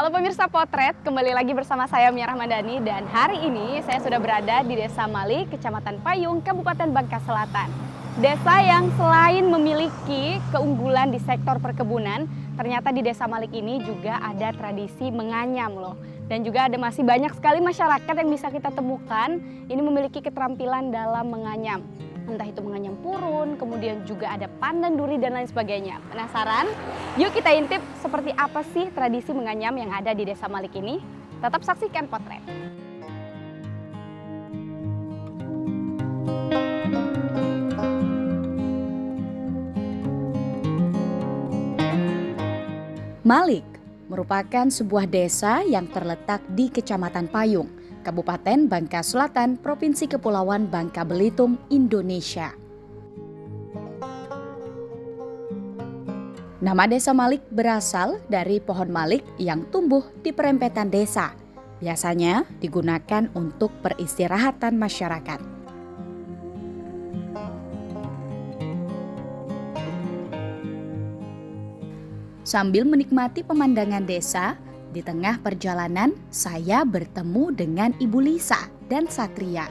Halo pemirsa Potret, kembali lagi bersama saya Mia Rahmadani dan hari ini saya sudah berada di Desa Malik, Kecamatan Payung, Kabupaten Bangka Selatan. Desa yang selain memiliki keunggulan di sektor perkebunan, ternyata di Desa Malik ini juga ada tradisi menganyam loh. Dan juga ada masih banyak sekali masyarakat yang bisa kita temukan ini memiliki keterampilan dalam menganyam. Entah itu menganyam purun, kemudian juga ada pandan duri dan lain sebagainya. Penasaran? Yuk kita intip seperti apa sih tradisi menganyam yang ada di Desa Malik ini. Tetap saksikan Potret. Malik merupakan sebuah desa yang terletak di Kecamatan Payung, Kabupaten Bangka Selatan, Provinsi Kepulauan Bangka Belitung, Indonesia. Nama Desa Malik berasal dari pohon malik yang tumbuh di perempetan desa. Biasanya digunakan untuk peristirahatan masyarakat. Sambil menikmati pemandangan desa, di tengah perjalanan saya bertemu dengan Ibu Lisa dan Satria,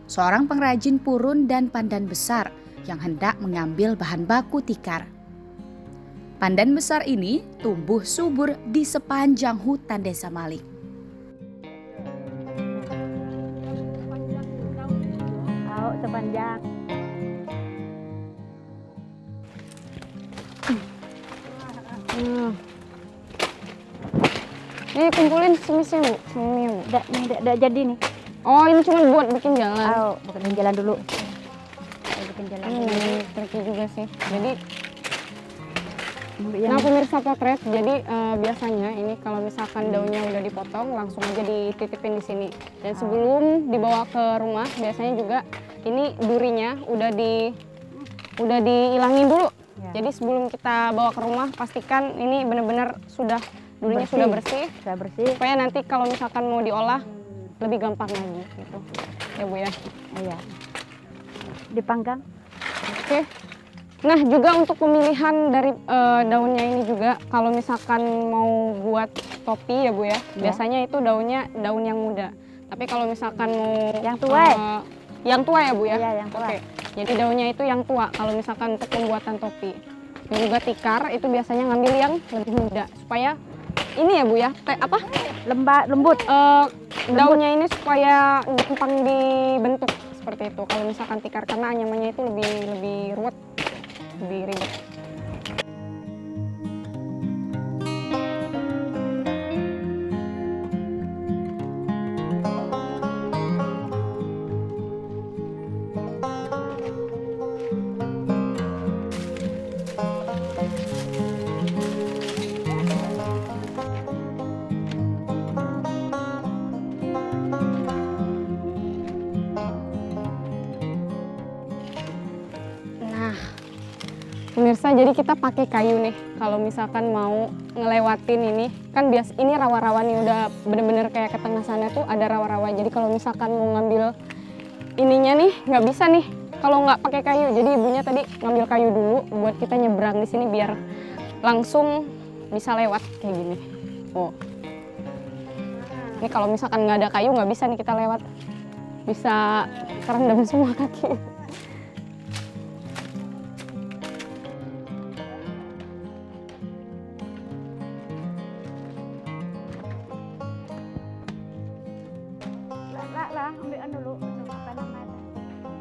seorang pengrajin purun dan pandan besar yang hendak mengambil bahan baku tikar. Pandan besar ini tumbuh subur di sepanjang hutan Desa Malik. Sepanjang. Ini kumpulin semisnya Bu, semia Bu. Nggak jadi nih. Oh ini cuma buat bikin jalan. Oh, bikin jalan dulu. Bikin jalan dulu. Tricky juga sih. Jadi, nah pemirsa Potret, jadi biasanya ini kalau misalkan daunnya udah dipotong langsung aja dititipin di sini. Dan sebelum dibawa ke rumah, biasanya juga ini durinya udah dihilangin dulu. Ya. Jadi sebelum kita bawa ke rumah, pastikan ini benar-benar durinya sudah bersih, supaya nanti kalau misalkan mau diolah lebih gampang lagi gitu. Ya Bu ya. Iya. Dipanggang. Oke. Nah juga untuk pemilihan dari daunnya ini juga kalau misalkan mau buat topi ya Bu ya, biasanya itu daunnya daun yang muda. Tapi kalau misalkan mau yang tua, yang tua ya Bu ya. Iya, yang tua. Oke. Jadi daunnya itu yang tua kalau misalkan untuk pembuatan topi. Dan juga tikar itu biasanya ngambil yang lebih muda supaya ini ya Bu ya, lembut. Daunnya ini supaya gampang dibentuk seperti itu. Kalau misalkan tikar karena anyamannya itu lebih ruwet, lebih ribet. Pemirsa, jadi kita pakai kayu nih. Kalau misalkan mau ngelewatin ini, kan ini rawa-rawa nih, udah bener-bener kayak ke tengah sana tuh ada rawa-rawa. Jadi kalau misalkan mau ngambil ininya nih, nggak bisa nih kalau nggak pakai kayu. Jadi ibunya tadi ngambil kayu dulu buat kita nyebrang di sini biar langsung bisa lewat kayak gini. Oh, ini kalau misalkan nggak ada kayu nggak bisa nih kita lewat, bisa kerendam semua kaki. Ambil dulu apa namanya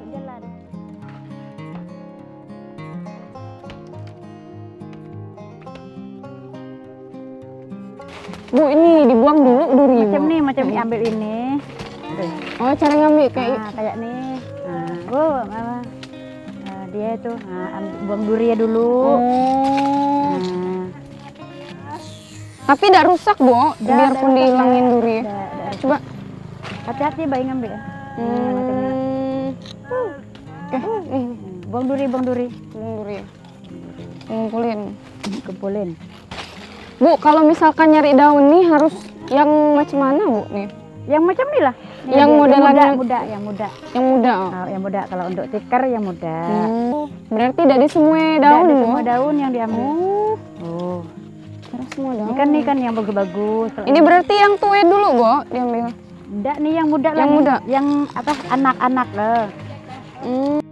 jalan. Bu, ini dibuang dulu duri. Macam nih ambil ini. Oh, cara ngambil kayak nih. Dia itu buang durinya dulu. Tapi tidak rusak Bu, biarpun dihilangin duri. Coba. Hati-hati bayi ngambil. Oke. Buang duri. Kumpulin. Bu, kalau misalkan nyari daun nih harus yang macam mana Bu nih? Yang macam nih lah. Yang modelan yang muda. Yang muda. Yang muda. Kalau untuk tikar yang muda. Berarti dari semua daun Bu? Semua daun yang diambil. Terus semua daun. Ini kan yang bagus-bagus. Kalau Ini berarti yang tua dulu, Bo, diambil. enggak nih yang muda lah. Yang nih. muda? Yang apa? Anak-anak lah. Hmm.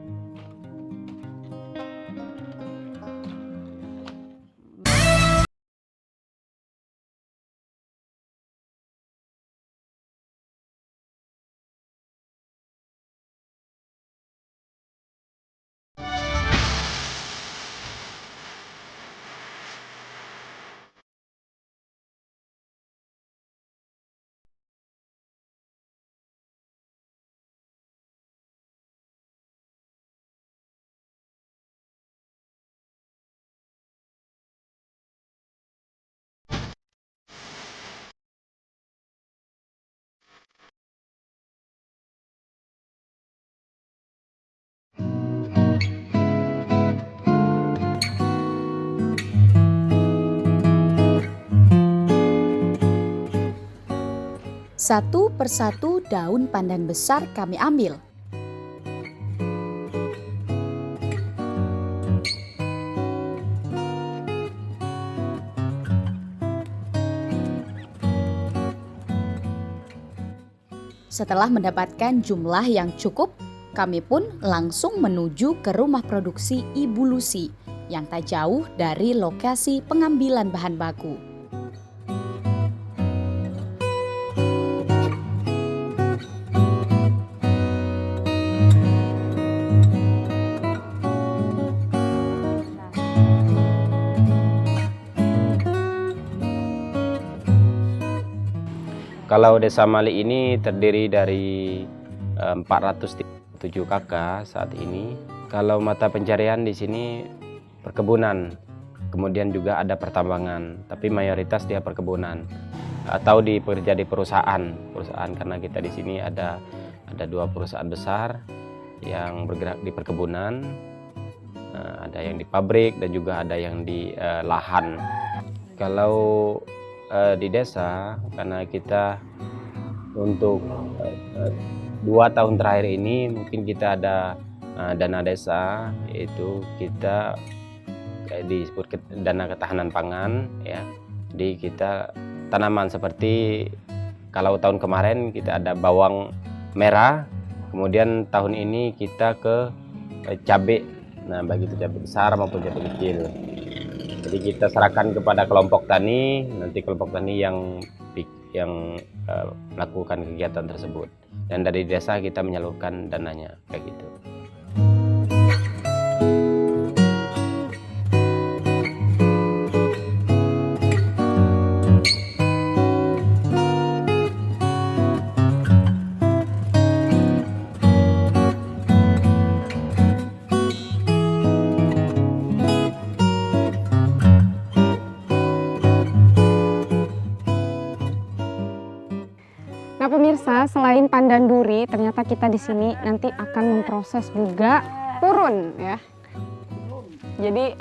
Satu persatu daun pandan besar kami ambil. Setelah mendapatkan jumlah yang cukup, kami pun langsung menuju ke rumah produksi Ibu Lucy yang tak jauh dari lokasi pengambilan bahan baku. Kalau Desa Mali ini terdiri dari 407 kakak saat ini. Kalau mata pencarian di sini perkebunan, kemudian juga ada pertambangan, tapi mayoritas dia perkebunan atau bekerja di perusahaan karena kita di sini ada 2 perusahaan besar yang bergerak di perkebunan, ada yang di pabrik dan juga ada yang di lahan. Kalau di desa, karena kita untuk 2 tahun terakhir ini mungkin kita ada dana desa, yaitu kita disebut dana ketahanan pangan ya. Jadi kita tanaman seperti kalau tahun kemarin kita ada bawang merah, kemudian tahun ini kita ke cabai. Nah, baik itu cabai besar maupun cabai kecil. Jadi kita serahkan kepada kelompok tani, nanti kelompok tani yang melakukan kegiatan tersebut. Dan dari desa kita menyalurkan dananya, kayak gitu. Nah pemirsa, selain pandan duri, ternyata kita di sini nanti akan memproses juga purun ya. Jadi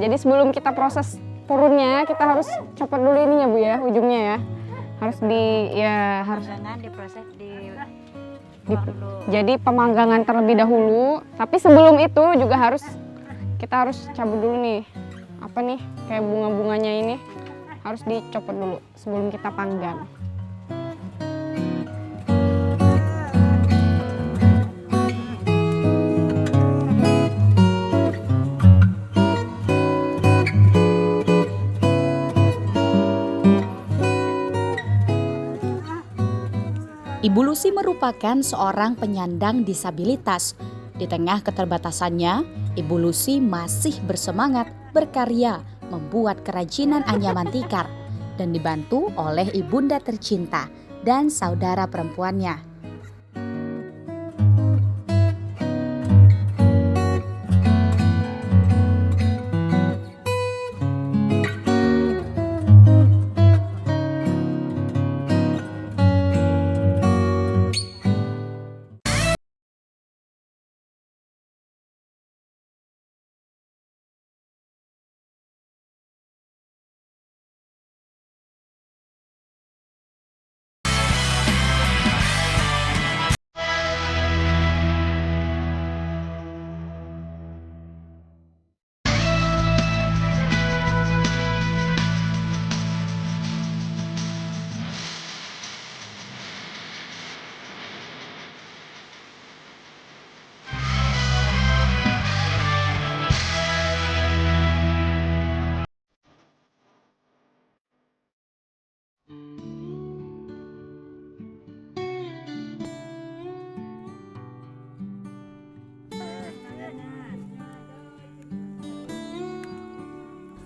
jadi sebelum kita proses purunnya, kita harus copot dulu ininya Bu ya, ujungnya ya. Harus Jangan diproses jadi pemanggangan terlebih dahulu. Tapi sebelum itu juga kita harus cabut dulu nih. Apa nih? Kayak bunga-bunganya ini harus dicopot dulu sebelum kita panggang. Ibu Lucy merupakan seorang penyandang disabilitas. Di tengah keterbatasannya, Ibu Lucy masih bersemangat berkarya membuat kerajinan anyaman tikar dan dibantu oleh ibunda tercinta dan saudara perempuannya.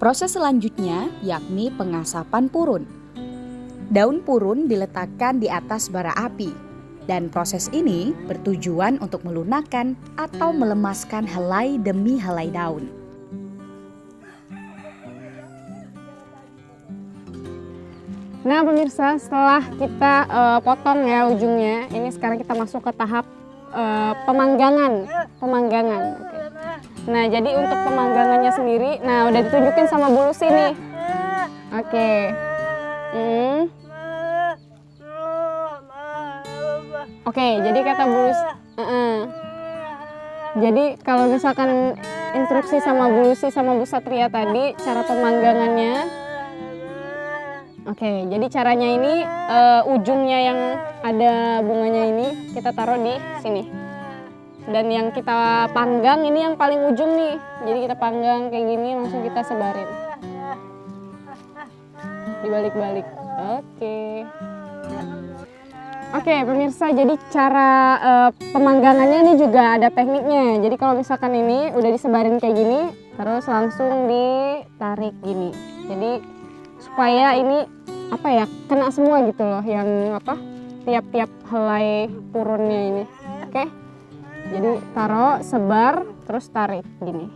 Proses selanjutnya yakni pengasapan purun. Daun purun diletakkan di atas bara api, dan proses ini bertujuan untuk melunakkan atau melemaskan helai demi helai daun. Nah pemirsa, setelah kita potong ya ujungnya, ini sekarang kita masuk ke tahap pemanggangan. Oke. Nah jadi untuk pemanggangannya sendiri, nah udah ditunjukin sama Bu Lucy nih. Oke. Oke, jadi kata Bu Lucy, jadi kalau misalkan instruksi sama Bu Lucy sama Bu Satria tadi, cara pemanggangannya. Oke, jadi caranya ini ujungnya yang ada bunganya ini kita taruh di sini. Dan yang kita panggang ini yang paling ujung nih. Jadi kita panggang kayak gini langsung kita sebarin. Dibalik-balik. Oke. Oke, pemirsa, jadi cara pemanggangannya ini juga ada tekniknya. Jadi kalau misalkan ini udah disebarin kayak gini, terus langsung ditarik gini. Jadi supaya ini kena semua gitu loh, yang tiap-tiap helai purunnya ini. Oke. Jadi taruh, sebar, terus tarik gini.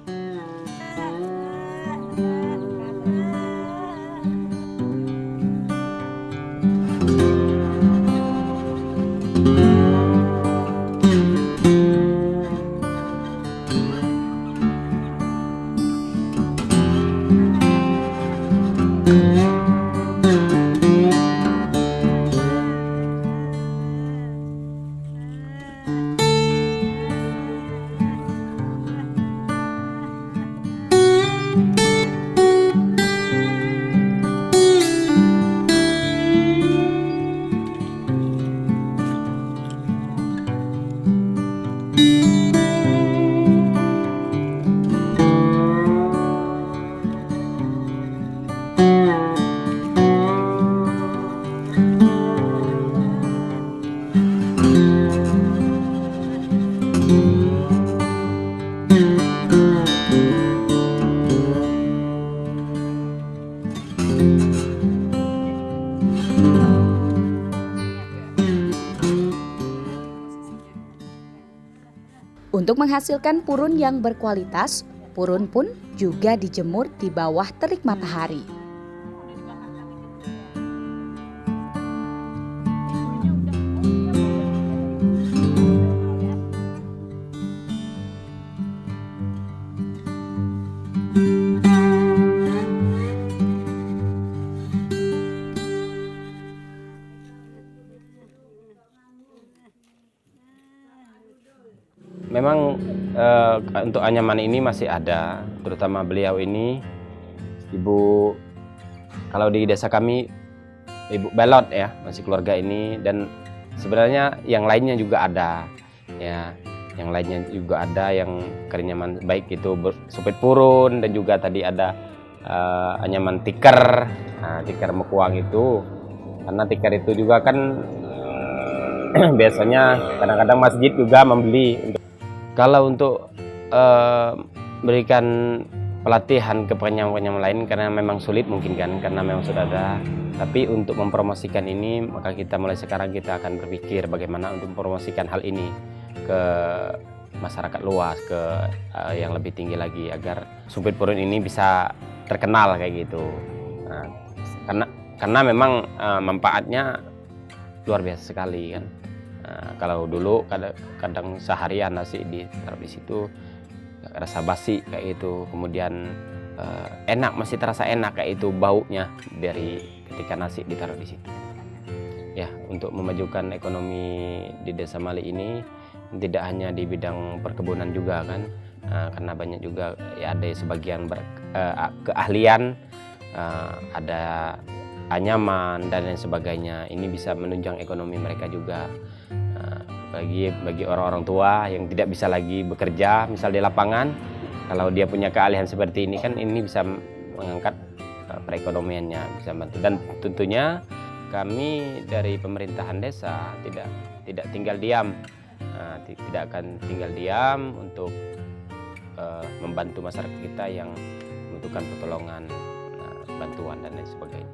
Untuk menghasilkan purun yang berkualitas, purun pun juga dijemur di bawah terik matahari. Memang untuk anyaman ini masih ada, terutama beliau ini, Ibu, kalau di desa kami, Ibu Belot ya, masih keluarga ini, dan sebenarnya yang lainnya juga ada, ya, yang lainnya juga ada yang kerenyaman baik itu supit purun, dan juga tadi ada anyaman tikar, tikar mekuang itu, karena tikar itu juga kan biasanya kadang-kadang masjid juga membeli. Kalau untuk berikan pelatihan ke penyam-penyam lain karena memang sulit mungkin kan, karena memang sudah ada. Tapi untuk mempromosikan ini, maka kita mulai sekarang kita akan berpikir bagaimana untuk mempromosikan hal ini ke masyarakat luas, ke yang lebih tinggi lagi, agar supit purun ini bisa terkenal kayak gitu. Nah, karena memang manfaatnya luar biasa sekali kan. Kalau dulu kadang seharian nasi ditaruh di situ rasa basi kayak itu, kemudian enak, masih terasa enak kayak itu baunya dari ketika nasi ditaruh di situ. Ya, untuk memajukan ekonomi di Desa Mali ini tidak hanya di bidang perkebunan juga kan, karena banyak juga ya ada sebagian keahlian, ada anyaman dan lain sebagainya. Ini bisa menunjang ekonomi mereka juga. Bagi orang-orang tua yang tidak bisa lagi bekerja misal di lapangan, kalau dia punya keahlian seperti ini kan, ini bisa mengangkat perekonomiannya, bisa bantu. Dan tentunya kami dari pemerintahan desa tidak tinggal diam, tidak akan tinggal diam untuk membantu masyarakat kita yang membutuhkan pertolongan, bantuan dan lain sebagainya.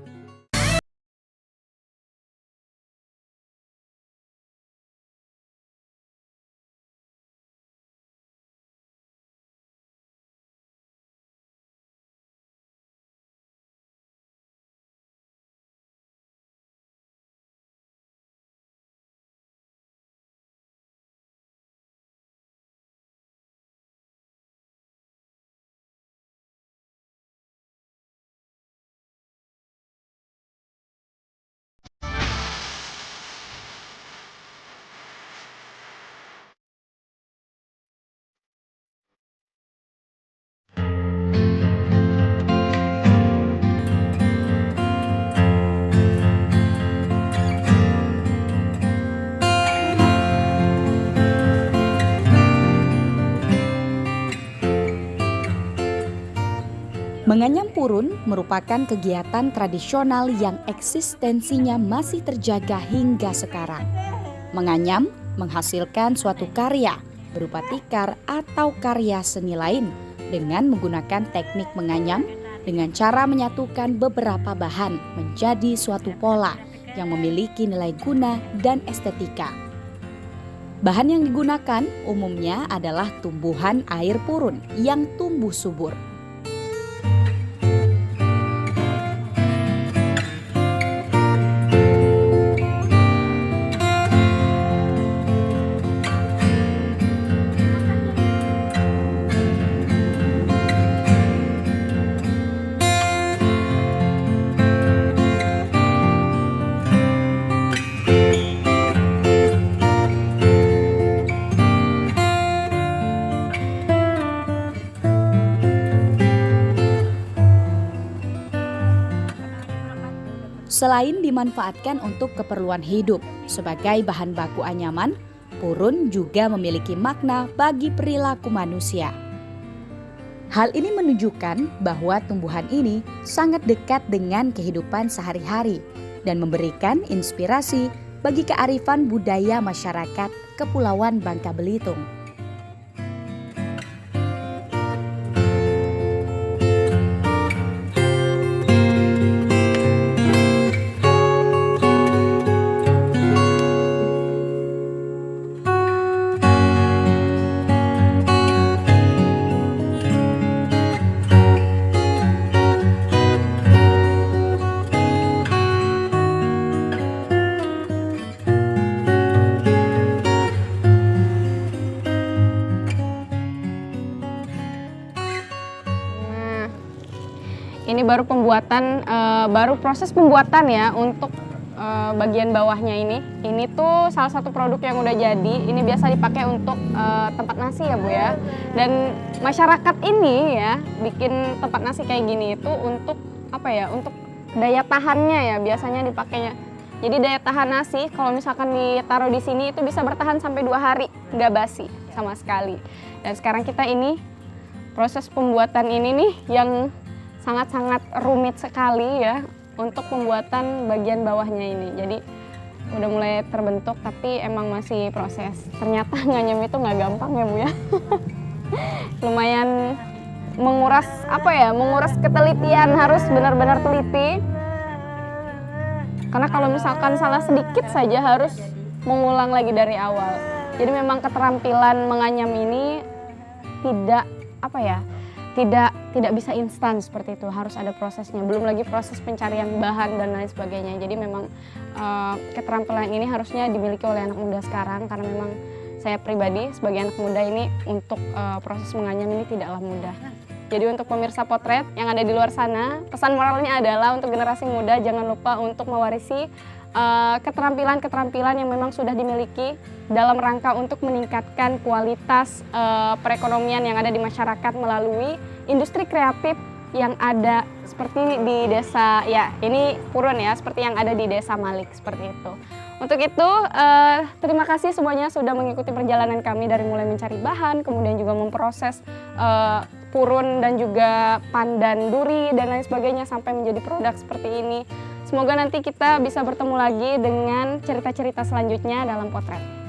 Menganyam purun merupakan kegiatan tradisional yang eksistensinya masih terjaga hingga sekarang. Menganyam menghasilkan suatu karya berupa tikar atau karya seni lain dengan menggunakan teknik menganyam dengan cara menyatukan beberapa bahan menjadi suatu pola yang memiliki nilai guna dan estetika. Bahan yang digunakan umumnya adalah tumbuhan air purun yang tumbuh subur. Selain dimanfaatkan untuk keperluan hidup sebagai bahan baku anyaman, purun juga memiliki makna bagi perilaku manusia. Hal ini menunjukkan bahwa tumbuhan ini sangat dekat dengan kehidupan sehari-hari dan memberikan inspirasi bagi kearifan budaya masyarakat Kepulauan Bangka Belitung. Ini baru pembuatan, baru proses pembuatan ya untuk bagian bawahnya ini. Ini tuh salah satu produk yang udah jadi. Ini biasa dipakai untuk tempat nasi ya Bu ya. Dan masyarakat ini ya bikin tempat nasi kayak gini itu untuk apa ya? Untuk daya tahannya ya biasanya dipakainya. Jadi daya tahan nasi kalau misalkan ditaruh di sini itu bisa bertahan sampai 2 hari, nggak basi sama sekali. Dan sekarang kita ini proses pembuatan ini nih yang sangat-sangat rumit sekali ya untuk pembuatan bagian bawahnya ini. Jadi udah mulai terbentuk tapi emang masih proses. Ternyata nganyam itu nggak gampang ya Bu ya. Lumayan menguras menguras ketelitian, harus benar-benar teliti. Karena kalau misalkan salah sedikit saja harus mengulang lagi dari awal. Jadi memang keterampilan menganyam ini tidak bisa instan seperti itu, harus ada prosesnya. Belum lagi proses pencarian bahan dan lain sebagainya. Jadi memang keterampilan ini harusnya dimiliki oleh anak muda sekarang, karena memang saya pribadi sebagai anak muda ini untuk proses menganyam ini tidaklah mudah. Jadi untuk pemirsa potret yang ada di luar sana, pesan moralnya adalah untuk generasi muda jangan lupa untuk mewarisi keterampilan-keterampilan yang memang sudah dimiliki dalam rangka untuk meningkatkan kualitas perekonomian yang ada di masyarakat melalui industri kreatif yang ada seperti di desa, ya ini Purun ya, seperti yang ada di Desa Malik, seperti itu. Untuk itu, terima kasih semuanya sudah mengikuti perjalanan kami dari mulai mencari bahan, kemudian juga memproses purun dan juga pandan duri dan lain sebagainya sampai menjadi produk seperti ini. Semoga nanti kita bisa bertemu lagi dengan cerita-cerita selanjutnya dalam potret.